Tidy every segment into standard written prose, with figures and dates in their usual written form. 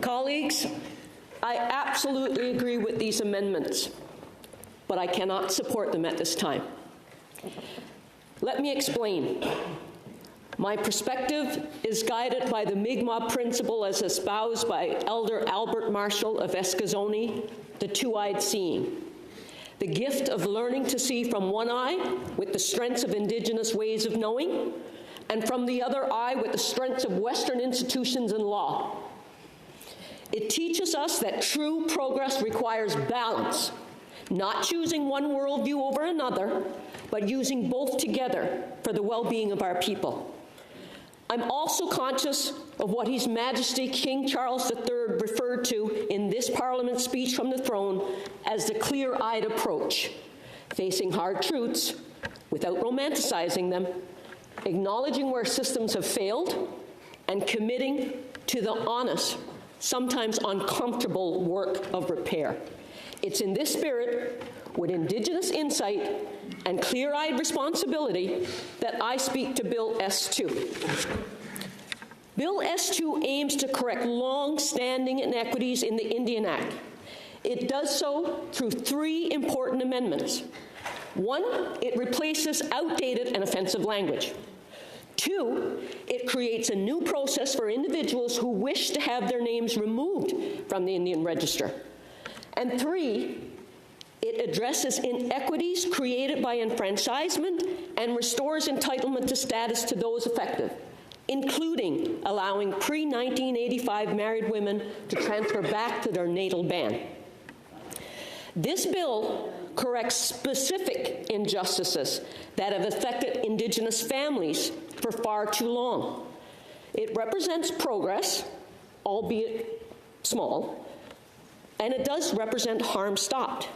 Colleagues, I absolutely agree with these amendments, but I cannot support them at this time. Let me explain. My perspective is guided by the Mi'kmaq principle as espoused by Elder Albert Marshall of Eskasoni, the two-eyed seeing. The gift of learning to see from one eye with the strengths of Indigenous ways of knowing, and from the other eye with the strengths of Western institutions and law. It teaches us that true progress requires balance, not choosing one worldview over another, but using both together for the well-being of our people. I'm also conscious of what His Majesty King Charles III referred to in this Parliament speech from the throne as the clear-eyed approach, facing hard truths without romanticizing them, acknowledging where systems have failed, and committing to the honest, sometimes uncomfortable work of repair. It's in this spirit, with Indigenous insight and clear-eyed responsibility, that I speak to Bill S-2. Bill S-2 aims to correct long-standing inequities in the Indian Act. It does so through three important amendments. One, it replaces outdated and offensive language. Two, it creates a new process for individuals who wish to have their names removed from the Indian Register. And three, it addresses inequities created by enfranchisement and restores entitlement to status to those affected, including allowing pre-1985 married women to transfer back to their natal band. This bill corrects specific injustices that have affected Indigenous families for far too long. It represents progress, albeit small, and it does represent harm stopped.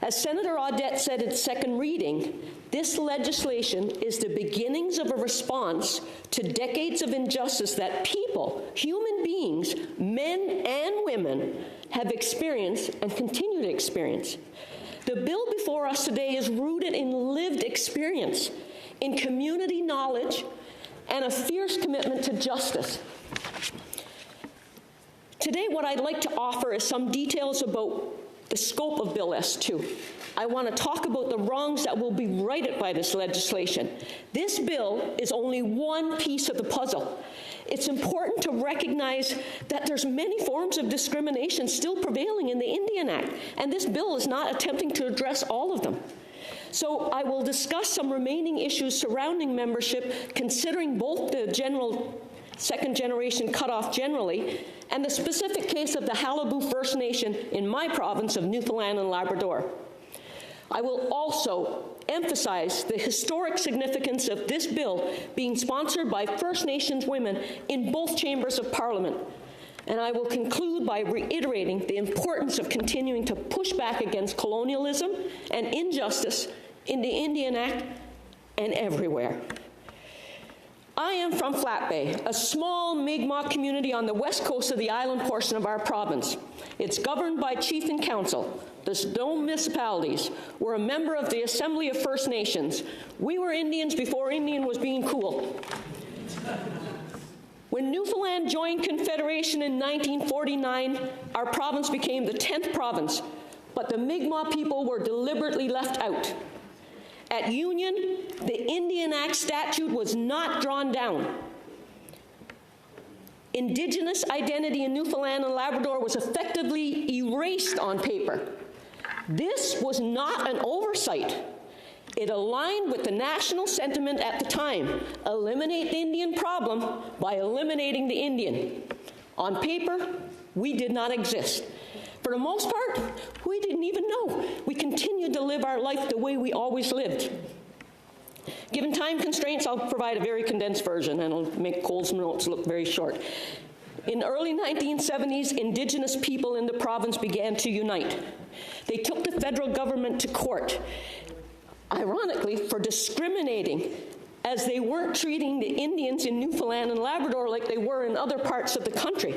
As Senator Audette said at second reading, this legislation is the beginnings of a response to decades of injustice that people, human beings, men and women, have experienced and continue to experience. The bill before us today is rooted in lived experience, in community knowledge, and a fierce commitment to justice. Today, what I'd like to offer is some details about the scope of Bill S-2. I want to talk about the wrongs that will be righted by this legislation. This bill is only one piece of the puzzle. It's important to recognize that there's many forms of discrimination still prevailing in the Indian Act, and this bill is not attempting to address all of them. So I will discuss some remaining issues surrounding membership, considering both the general second-generation cutoff generally, and the specific case of the Halibut First Nation in my province of Newfoundland and Labrador. I will also emphasize the historic significance of this bill being sponsored by First Nations women in both chambers of Parliament. And I will conclude by reiterating the importance of continuing to push back against colonialism and injustice in the Indian Act and everywhere. I am from Flat Bay, a small Mi'kmaq community on the west coast of the island portion of our province. It's governed by chief and council. There's no municipalities. We're a member of the Assembly of First Nations. We were Indians before Indian was being cool. When Newfoundland joined Confederation in 1949, our province became the 10th province, but the Mi'kmaq people were deliberately left out. At Union, the Indian Act statute was not drawn down. Indigenous identity in Newfoundland and Labrador was effectively erased on paper. This was not an oversight. It aligned with the national sentiment at the time: eliminate the Indian problem by eliminating the Indian. On paper, we did not exist. For the most part, we didn't even know. We continued to live our life the way we always lived. Given time constraints, I'll provide a very condensed version, and I'll make Cole's notes look very short. In the early 1970s, Indigenous people in the province began to unite. They took the federal government to court, ironically, for discriminating, as they weren't treating the Indians in Newfoundland and Labrador like they were in other parts of the country.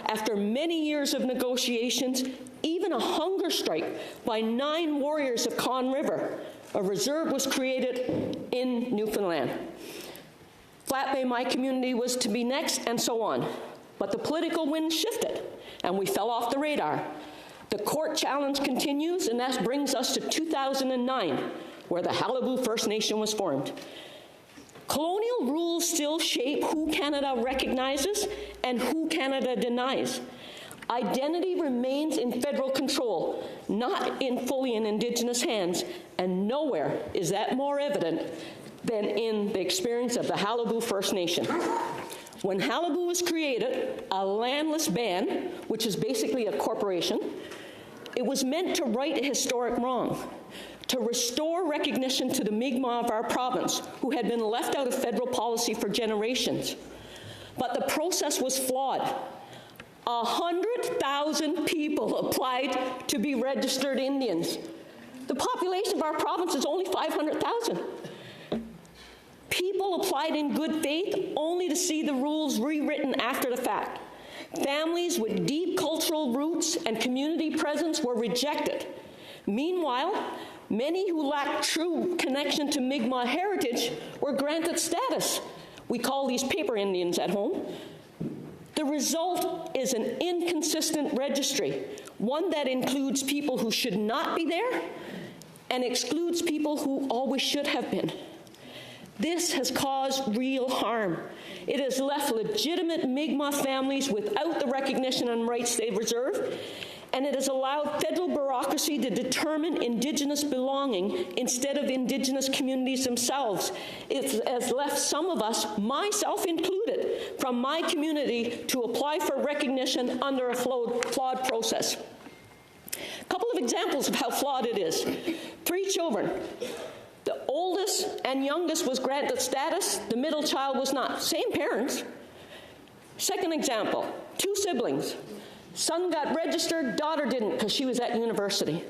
After many years of negotiations, even a hunger strike by 9 warriors of Conn River, a reserve was created in Newfoundland. Flat Bay, my community, was to be next, and so on. But the political wind shifted, and we fell off the radar. The court challenge continues, and that brings us to 2009, where the Qalipu First Nation was formed. Colonial rules still shape who Canada recognizes and who Canada denies. Identity remains in federal control, not fully in Indigenous hands, and nowhere is that more evident than in the experience of the Qalipu First Nation. When Qalipu was created, a landless band, which is basically a corporation, it was meant to right a historic wrong, to restore recognition to the Mi'kmaq of our province, who had been left out of federal policy for generations. But the process was flawed. 100,000 people applied to be registered Indians. The population of our province is only 500,000. People applied in good faith only to see the rules rewritten after the fact. Families with deep cultural roots and community presence were rejected. Meanwhile, many who lacked true connection to Mi'kmaq heritage were granted status. We call these paper Indians at home. The result is an inconsistent registry, one that includes people who should not be there and excludes people who always should have been. This has caused real harm. It has left legitimate Mi'kmaq families without the recognition and rights they deserve, and it has allowed federal bureaucracy to determine Indigenous belonging instead of Indigenous communities themselves. It has left some of us, myself included, from my community to apply for recognition under a flawed process. A couple of examples of how flawed it is. 3 children. The oldest and youngest was granted status, the middle child was not. Same parents. Second example, 2 siblings. Son got registered, daughter didn't because she was at university.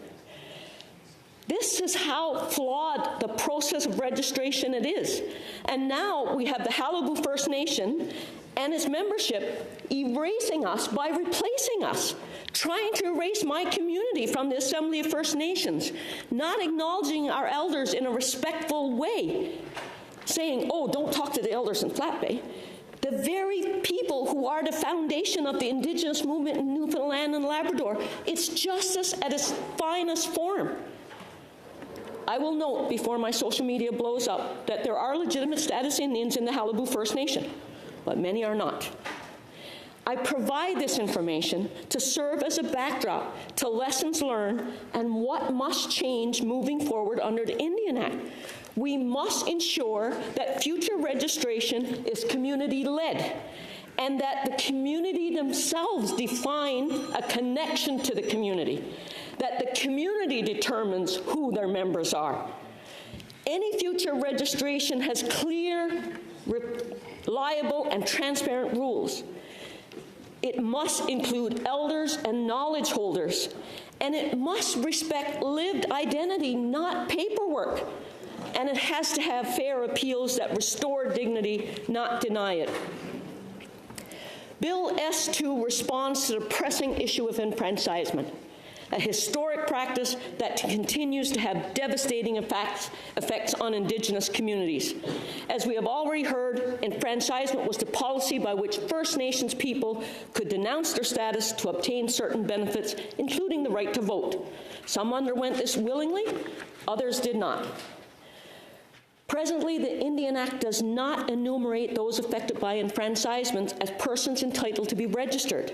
This is how flawed the process of registration it is. And now we have the Qalipu First Nation and its membership erasing us by replacing us, trying to erase my community from the Assembly of First Nations, not acknowledging our elders in a respectful way, saying, oh, don't talk to the elders in Flat Bay. The very people who are the foundation of the Indigenous movement in Newfoundland and Labrador. It's justice at its finest form. I will note before my social media blows up that there are legitimate status Indians in the Qalipu First Nation, but many are not. I provide this information to serve as a backdrop to lessons learned and what must change moving forward under the Indian Act. We must ensure that future registration is community-led and that the community themselves define a connection to the community, that the community determines who their members are. Any future registration has clear, reliable, and transparent rules. It must include elders and knowledge holders, and it must respect lived identity, not paperwork. And it has to have fair appeals that restore dignity, not deny it. Bill S-2 responds to the pressing issue of enfranchisement, a historic practice that continues to have devastating effects on Indigenous communities. As we have already heard, enfranchisement was the policy by which First Nations people could denounce their status to obtain certain benefits, including the right to vote. Some underwent this willingly, others did not. Presently, the Indian Act does not enumerate those affected by enfranchisement as persons entitled to be registered.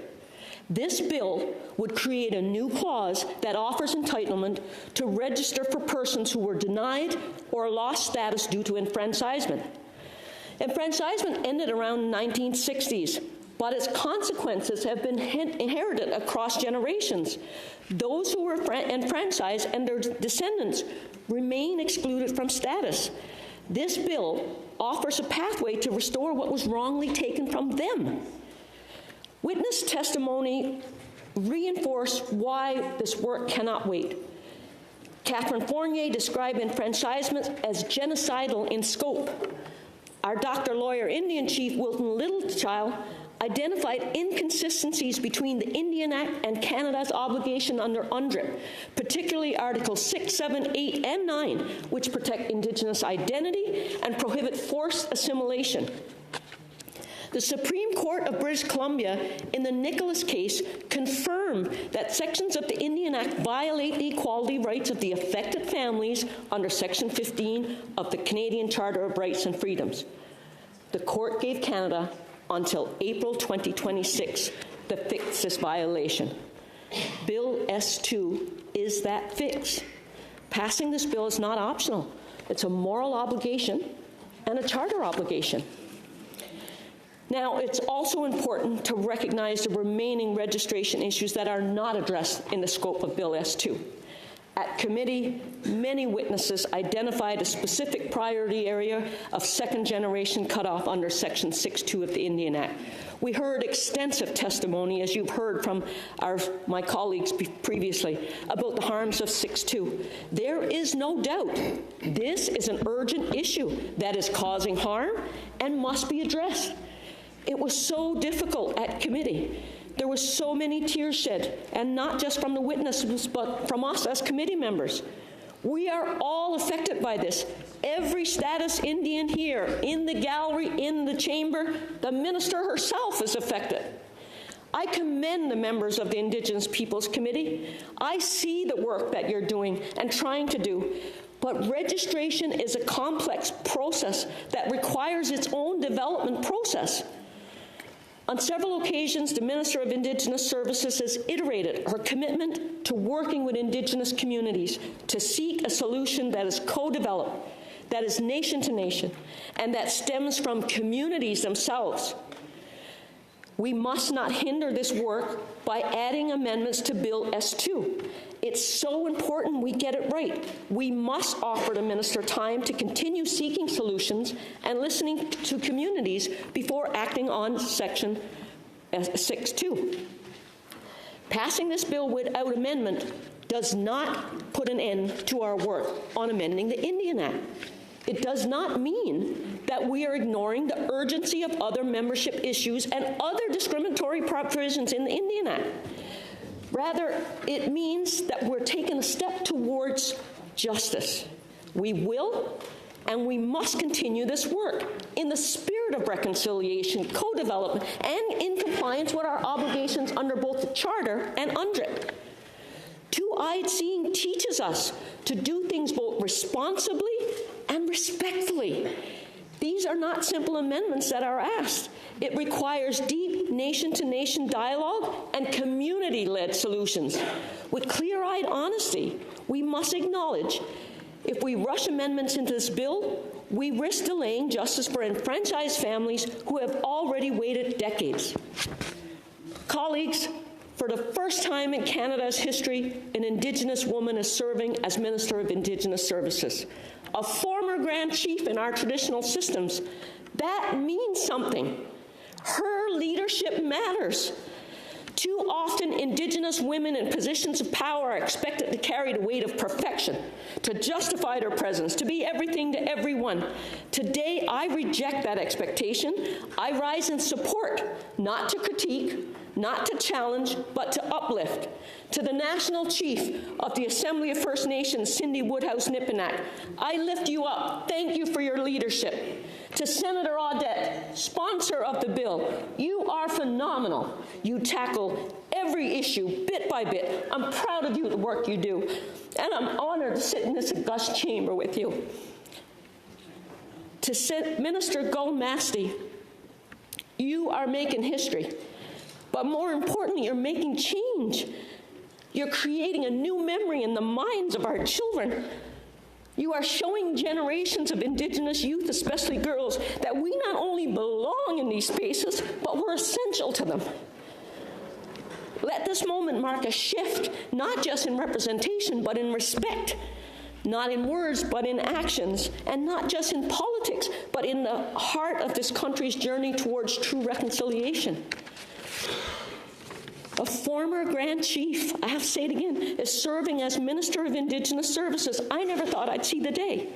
This bill would create a new clause that offers entitlement to register for persons who were denied or lost status due to enfranchisement. Enfranchisement ended around the 1960s, but its consequences have been inherited across generations. Those who were enfranchised and their descendants remain excluded from status. This bill offers a pathway to restore what was wrongly taken from them. Witness testimony reinforced why this work cannot wait. Catherine Fournier described enfranchisement as genocidal in scope. Our Dr. Lawyer Indian Chief Wilton Littlechild identified inconsistencies between the Indian Act and Canada's obligation under UNDRIP, particularly Articles 6, 7, 8, and 9, which protect Indigenous identity and prohibit forced assimilation. The Supreme Court of British Columbia, in the Nicholas case, confirmed that sections of the Indian Act violate the equality rights of the affected families under Section 15 of the Canadian Charter of Rights and Freedoms. The court gave Canada until April 2026 to fix this violation. Bill S-2 is that fix. Passing this bill is not optional. It's a moral obligation and a charter obligation. Now, it's also important to recognize the remaining registration issues that are not addressed in the scope of Bill S-2. At committee, many witnesses identified a specific priority area of second-generation cutoff under Section 6.2 of the Indian Act. We heard extensive testimony, as you've heard from my colleagues previously, about the harms of 6.2. There is no doubt this is an urgent issue that is causing harm and must be addressed. It was so difficult at committee. There were so many tears shed, and not just from the witnesses, but from us as committee members. We are all affected by this. Every status Indian here, in the gallery, in the chamber, the minister herself is affected. I commend the members of the Indigenous Peoples Committee. I see the work that you're doing and trying to do, but registration is a complex process that requires its own development process. On several occasions, the Minister of Indigenous Services has iterated her commitment to working with Indigenous communities to seek a solution that is co-developed, that is nation to nation, and that stems from communities themselves. We must not hinder this work by adding amendments to Bill S-2. It's so important we get it right. We must offer the minister time to continue seeking solutions and listening to communities before acting on Section 6.2. Passing this bill without amendment does not put an end to our work on amending the Indian Act. It does not mean that we are ignoring the urgency of other membership issues and other discriminatory provisions in the Indian Act. Rather, it means that we're taking a step towards justice. We will and we must continue this work in the spirit of reconciliation, co-development, and in compliance with our obligations under both the Charter and UNDRIP. Two-eyed seeing teaches us to do things both responsibly and respectfully. These are not simple amendments that are asked. It requires deep nation-to-nation dialogue and community-led solutions. With clear-eyed honesty, we must acknowledge if we rush amendments into this bill, we risk delaying justice for enfranchised families who have already waited decades. Colleagues, for the first time in Canada's history, an Indigenous woman is serving as Minister of Indigenous Services. A former Grand Chief in our traditional systems. That means something. Her leadership matters. Too often, Indigenous women in positions of power are expected to carry the weight of perfection, to justify their presence, to be everything to everyone. Today, I reject that expectation. I rise in support, not to critique, not to challenge, but to uplift. To the National Chief of the Assembly of First Nations, Cindy Woodhouse-Nippenak, I lift you up. Thank you for your leadership. To Senator Audette, sponsor of the bill, you are phenomenal. You tackle every issue bit by bit. I'm proud of you, the work you do. And I'm honored to sit in this august chamber with you. To Minister Gull-Masti, you are making history. But more importantly, you're making change. You're creating a new memory in the minds of our children. You are showing generations of Indigenous youth, especially girls, that we not only belong in these spaces, but we're essential to them. Let this moment mark a shift, not just in representation, but in respect. Not in words, but in actions. And not just in politics, but in the heart of this country's journey towards true reconciliation. A former Grand Chief, I have to say it again, is serving as Minister of Indigenous Services. I never thought I'd see the day.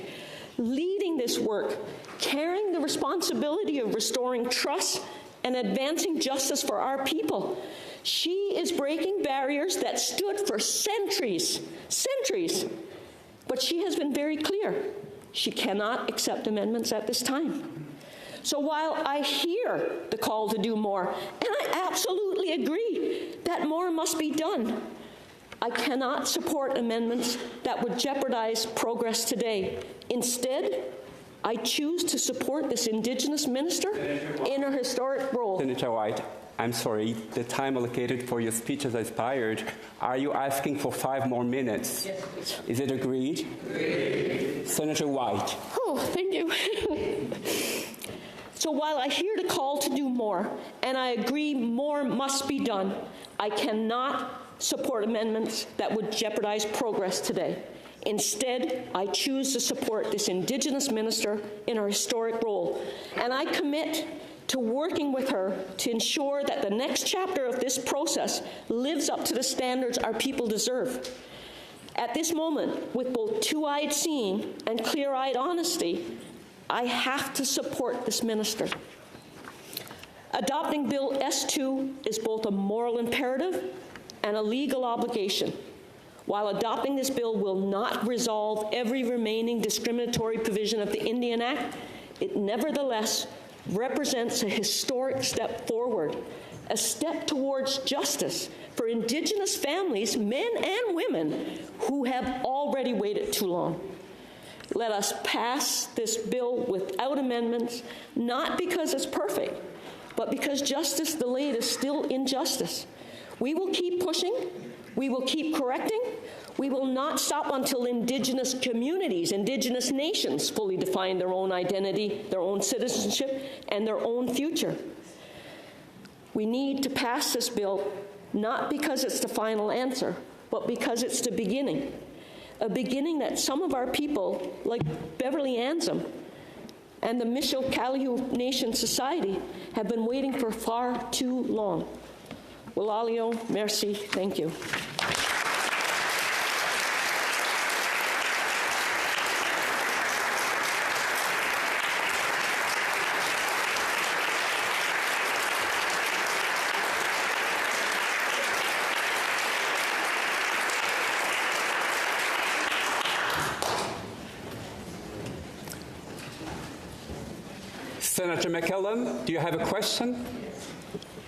Leading this work, carrying the responsibility of restoring trust and advancing justice for our people. She is breaking barriers that stood for centuries. But she has been very clear. She cannot accept amendments at this time. So while I hear the call to do more, and I absolutely agree that more must be done, I cannot support amendments that would jeopardize progress today. Instead, I choose to support this Indigenous minister in her historic role. Senator White, I'm sorry, the time allocated for your speech has expired. Are you asking for 5 more minutes? Yes, please. Is it agreed? Agreed. Senator White. Oh, thank you. So while I hear the call to do more, and I agree more must be done, I cannot support amendments that would jeopardize progress today. Instead, I choose to support this Indigenous minister in her historic role, and I commit to working with her to ensure that the next chapter of this process lives up to the standards our people deserve. At this moment, with both two-eyed seeing and clear-eyed honesty, I have to support this minister. Adopting Bill S-2 is both a moral imperative and a legal obligation. While adopting this bill will not resolve every remaining discriminatory provision of the Indian Act, it nevertheless represents a historic step forward, a step towards justice for Indigenous families, men and women, who have already waited too long. Let us pass this bill without amendments, not because it's perfect, but because justice delayed is still injustice. We will keep pushing. We will keep correcting. We will not stop until Indigenous communities, Indigenous nations fully define their own identity, their own citizenship, and their own future. We need to pass this bill not because it's the final answer, but because it's the beginning. A beginning that some of our people, like Beverly Ansem and the Misho-Kalihu Nation Society, have been waiting for far too long. Walalio, merci, thank you. Senator McKellen, do you have a question?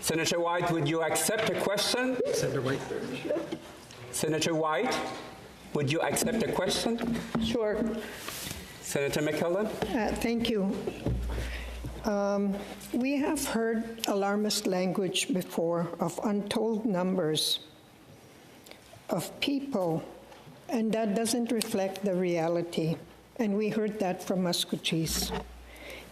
Senator White, would you accept a question? Senator White. Senator White, would you accept a question? Sure. Senator McKellen? Thank you. We have heard alarmist language before of untold numbers of people, and that doesn't reflect the reality. And we heard that from Muscogees.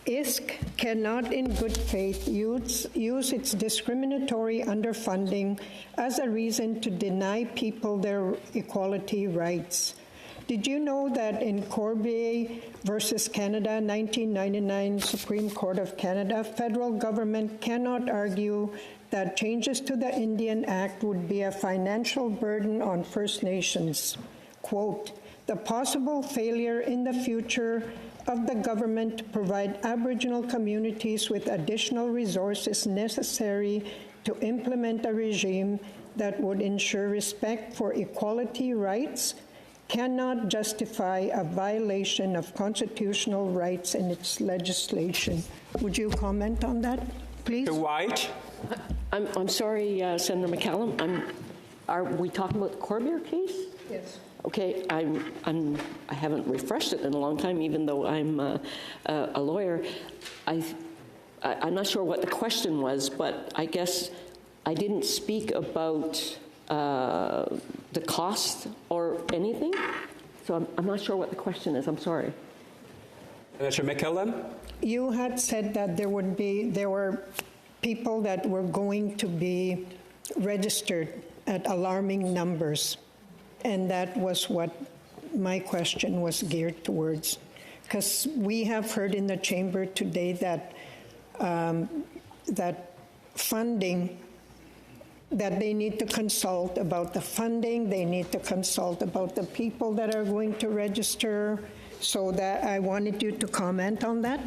ISK cannot in good faith use its discriminatory underfunding as a reason to deny people their equality rights. Did you know that in Corbier versus Canada, 1999 Supreme Court of Canada, federal government cannot argue that changes to the Indian Act would be a financial burden on First Nations? Quote, the possible failure in the future of the government to provide Aboriginal communities with additional resources necessary to implement a regime that would ensure respect for equality rights cannot justify a violation of constitutional rights in its legislation. Would you comment on that, please? Mr. White? I'm sorry, Senator McCallum. Are we talking about the Corbier case? Yes. Okay, I haven't refreshed it in a long time, even though I'm a lawyer. I'm not sure what the question was, but I guess I didn't speak about the cost or anything. So I'm not sure what the question is. I'm sorry. Senator McKellen? You had said that there were people that were going to be registered at alarming numbers. And that was what my question was geared towards. Because we have heard in the chamber today that that funding, that they need to consult about the funding, they need to consult about the people that are going to register. So that I wanted you to comment on that.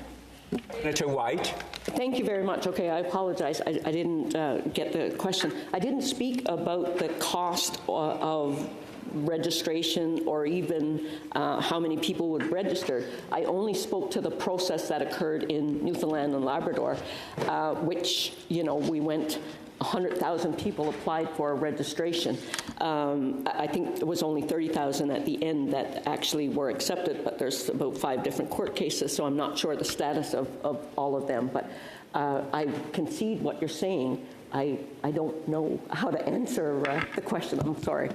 Senator White? Thank you very much. Okay, I apologize. I didn't get the question. I didn't speak about the cost of registration or even how many people would register. I only spoke to the process that occurred in Newfoundland and Labrador, which, we went 100,000 people applied for registration. I think it was only 30,000 at the end that actually were accepted, but there's about 5 different court cases, so I'm not sure the status of all of them. But I concede what you're saying. I don't know how to answer the question. I'm sorry.